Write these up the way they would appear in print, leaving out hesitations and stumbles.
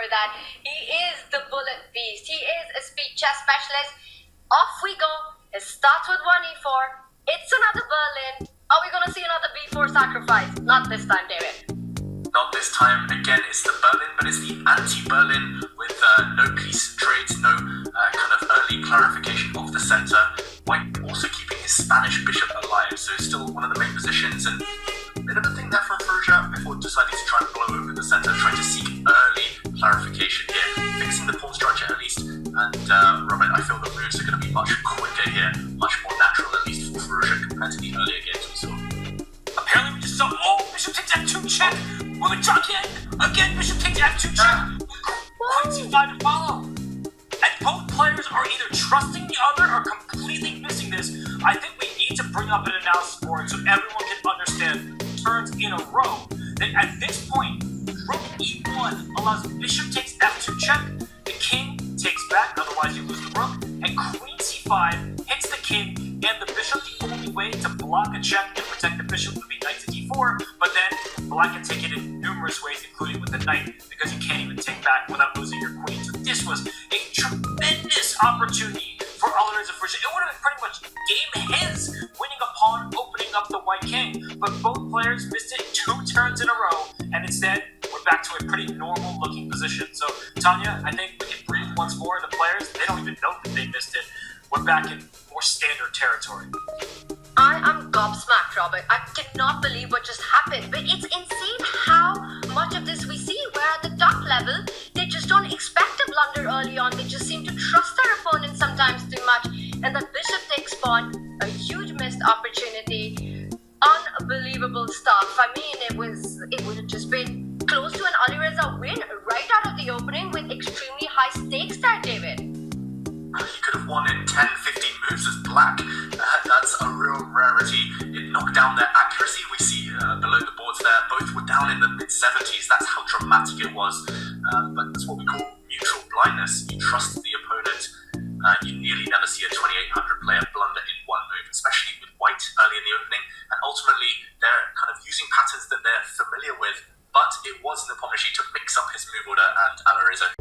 that he is the bullet beast. He is a speed chess specialist. Off we go. It starts with one e4. It's another Berlin. Are we going to see another b4 sacrifice? Not this time, David. Not this time. Again, it's the Berlin, but it's the anti-Berlin with no piece trades, no kind of early clarification of the center. White also keeping his Spanish bishop alive, so still one of the main positions. And a bit of a thing there from Firouzja before deciding to try and blow over the center, trying to seek early clarification here, fixing the pawn structure at least. And Robert, I feel the moves are going to be much quicker here, much more natural at least for Firouzja compared to the earlier games we saw. Apparently we just saw, bishop takes f2 check. Will it draw again, bishop takes f2 check. Queen c5 to follow. And both players are either trusting the other or completely missing this. I think we need to bring up an analysis for it so everyone can understand turns in a row. That at this point, rook e1 allows bishop takes f2 check. The king takes back, otherwise you lose the rook. And queen c5 hits the king and the bishop. The only way to block a check and protect the bishop would be knight to d4, but then black can take it in numerous ways, including with the knight, because you can't even take back without losing your queen. So this was a tremendous opportunity for Alireza Firouzja. It would have been pretty much game his, winning a pawn, opening up the white king, but both players missed it 2 turns in a row, and instead we're back to a pretty normal looking position. So Tanya, I think we can breathe once more. The players, they don't even know that they missed it. We're back in more standard territory. I am gobsmacked, Robert. I cannot believe what just happened. But it's insane how much of this we see, where at the top level, they just don't expect a blunder early on. They just seem to trust their opponent sometimes too much. And the bishop takes pawn, a huge missed opportunity. Unbelievable stuff. I mean, it would have just been close to an Alireza win right out of the opening with extremely high stakes there, David. He could have won in 10, 15 moves as black. That's a real rarity. It knocked down their accuracy. We see below the boards there, both were down in the mid-70s. That's how dramatic it was. But that's what we call neutral blindness. You trust the opponent. You nearly never see a 2800 player blunder in one move, especially with white early in the opening. And ultimately, they're kind of using patterns that they're familiar with. But it was Nepomniachtchi to mix up his move order and Alireza.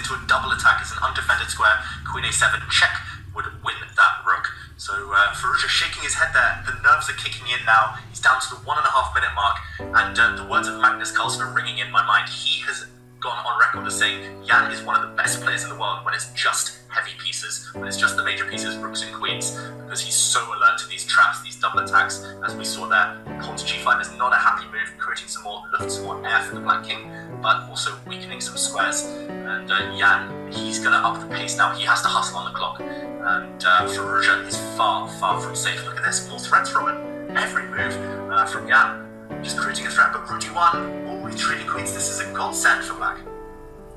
into a double attack. It's an undefended square. Queen a7 check would win that rook. So Firouzja shaking his head there. The nerves are kicking in now. He's down to the 1.5 minute mark. And the words of Magnus Carlsen are ringing in my mind. He has gone on record as saying Jan is one of the best players in the world when it's just heavy pieces, when it's just the major pieces, rooks and queens, because he's so alert to these traps, these double attacks, as we saw there. Pawn to g5 is not a happy move, creating some more luft, some more air for the black king, but also weakening some squares. And Jan, he's going to up the pace now. He has to hustle on the clock. And Firouzja is far, far from safe. Look at this, more threats from him. Every move from Jan, just creating a threat. But rook d1, always trading queens. This is a godsend for black.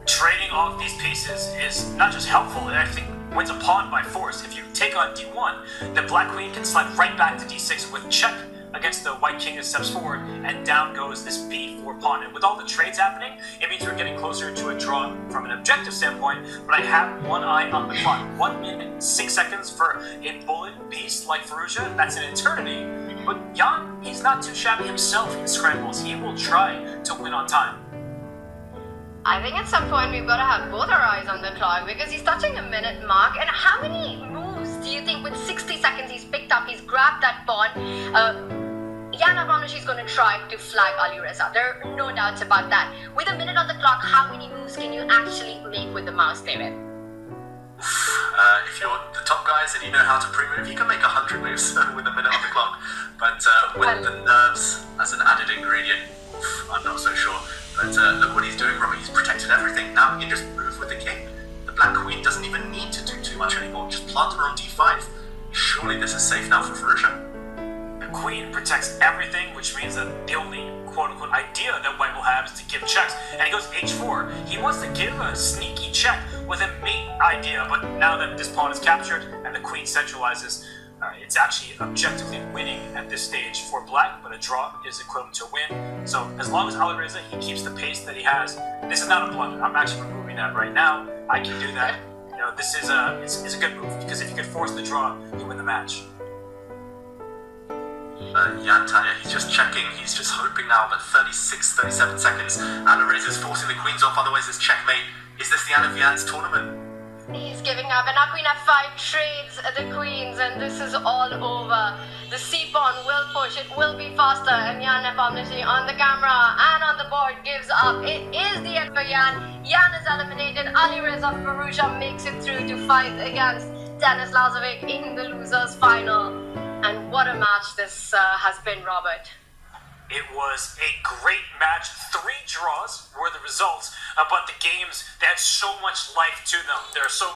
Trading off these pieces is not just helpful, it actually wins a pawn by force. If you take on d1, the black queen can slide right back to d6 with check against the white king that steps forward, and down goes this b4 pawn. And with all the trades happening, it means we're getting closer to a draw from an objective standpoint, but I have one eye on the clock. 1 minute, 6 seconds for a bullet piece like Firouzja, that's an eternity. But Jan, he's not too shabby himself in scrambles. He will try to win on time. I think at some point we've got to have both our eyes on the clock because he's touching a minute mark. And how many moves do you think with 60 seconds he's picked up, he's grabbed that pawn? Jan Nepomniachtchi is going to try to flag Alireza. There are no doubts about that. With a minute on the clock, how many moves can you actually make with the mouse, David? If you're the top guys and you know how to pre-move, you can make 100 moves with a minute on the clock. But with the nerves as an added ingredient, I'm not so sure. But look what he's doing, Robert. He's protected everything. Now he can just move with the king. The black queen doesn't even need to do too much anymore. Just plant her on d5. Surely this is safe now for Firouzja. The queen protects everything, which means that the only quote-unquote idea that white will have is to give checks. And he goes h4. He wants to give a sneaky check with a mate idea, but now that this pawn is captured and the queen centralizes, it's actually objectively winning at this stage for black, but a draw is equivalent to a win. So as long as Alireza, he keeps the pace that he has, this is not a blunder. I'm actually removing that right now. I can do that. You know, this is it's a good move, because if you can force the draw, you win the match. Jan Tanya, he's just checking, he's just hoping now, but 36, 37 seconds. Alireza's forcing the queens off, otherwise it's checkmate. Is this the end of Jan's tournament? He's giving up, and now queen f5 trades the queens, and this is all over. The c-pawn will push, it will be faster, and Jan Nepomniachtchi on the camera and on the board gives up. It is the end for Jan. Jan is eliminated. Alireza Firouzja makes it through to fight against Denis Lazovic in the losers final. And what a match this has been, Robert. It was a great match. 3 draws were the results, but the games, they had so much life to them. There are so